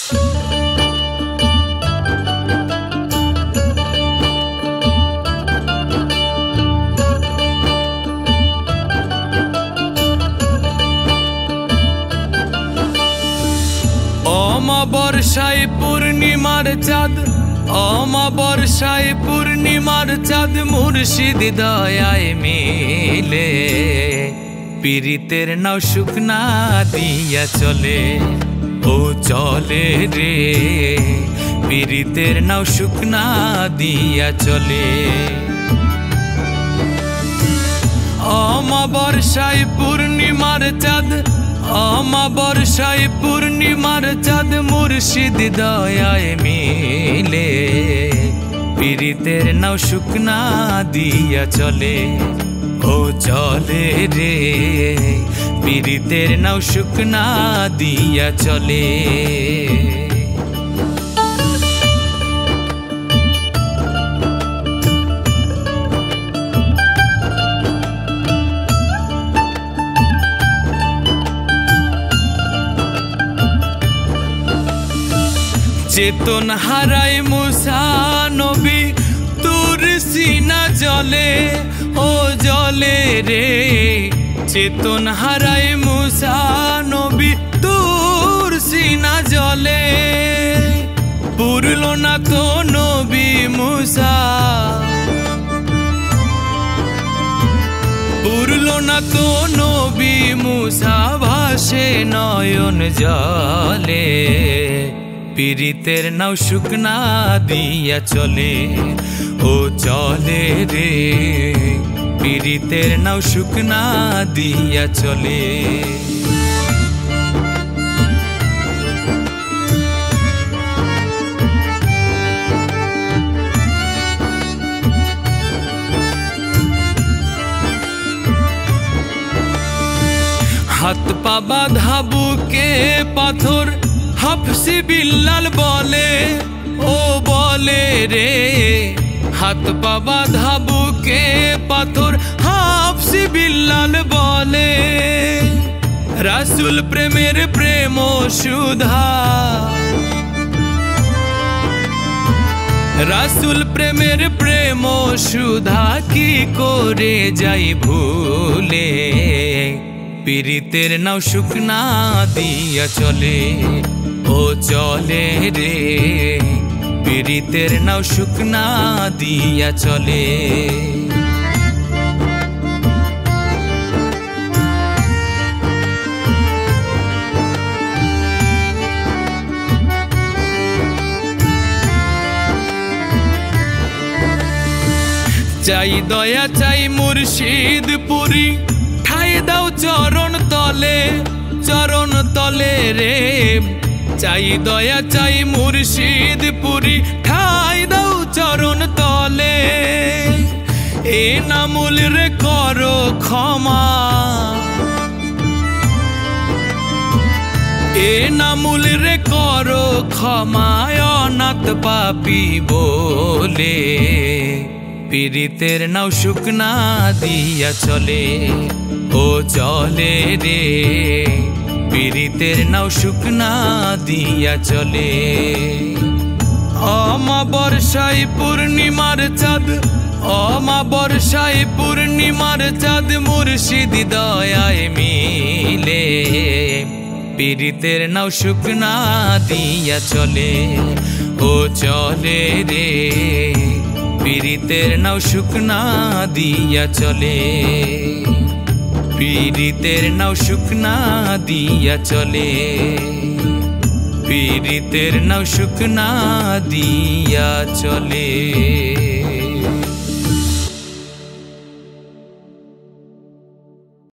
অমাবস্যায় পূর্ণিমার চাঁদ, অমাবস্যায় পূর্ণিমার চাঁদ মুর্শিদ দয়ায় মিলে পীড়িতের নাও শুকনা দিয়া চলে, ও চলে রে পীড়িতের নাও শুকনা দিয়া চলে। অমাবস্যায় পূর্ণিমার চাঁদ, অমাবস্যায় পূর্ণিমার চাঁদ মুর্শিদ দয়ায় মিলে পীড়িতের নাও শুকনা দিয়া চলে, ও চলে রে পীড়িতের নাও শুকনা দিয়া চলে। চেতন হারায় মুসা নবী তোর সিনা জলে, ও জলে রে চেতন হারায় মুসা নবী তোর সিনা জলে। পুরল না তো নবী মুসা, পুরল না তো নবী মুসা ভাসে নয়ন জলে, পীড়িতের নাও শুকনা দিয়া চলে, ও চলে রে পীড়িতের নাও শুকনা দিয়া চলে। হাত পা বাঁধা বুকে পাথর হাফসি বিল্লাল বলে, ও বলে রে হাত পা বাঁধা বুকে পাথর হাফসি বিল্লাল বলে। রাসূল প্রেমের প্রেম সুধা, রাসূল প্রেমের প্রেম সুধা কি করে যাই ভুলে, পীড়িতের নাও শুকনা দিয়া চলে, ও চলে রে পীড়িতের নাও শুকনা দিয়া চলে। চাই দয়া চাই মুর্শিদ পুরি ঠাই দাও চরণ তলে, চরণ তলে রে চাই দয়া চাই মুর্শিদ পুরি ঠাই দাও চরণ তলে। এ নামুল রে করো ক্ষমা, এ নামুল রে করো ক্ষমা অনাথ পাপী বলে, পীড়িতের নাও শুকনা দিয়া চলে, ও চলে রে পীড়িতের নাও শুকনা দিয়া চলে। অমাবস্যায় পূর্ণিমার চাঁদ, অমাবস্যায় পূর্ণিমার চাঁদ মুর্শিদ দয়ায় মিলে পীড়িতের নাও শুকনা দিয়া চলে, ও চলে রে পীড়িতের নাও শুকনা দিয়া চলে, পীড়িতের নাও শুকনা দিয়া চলে, পীড়িতের নাও শুকনা দিয়া চলে।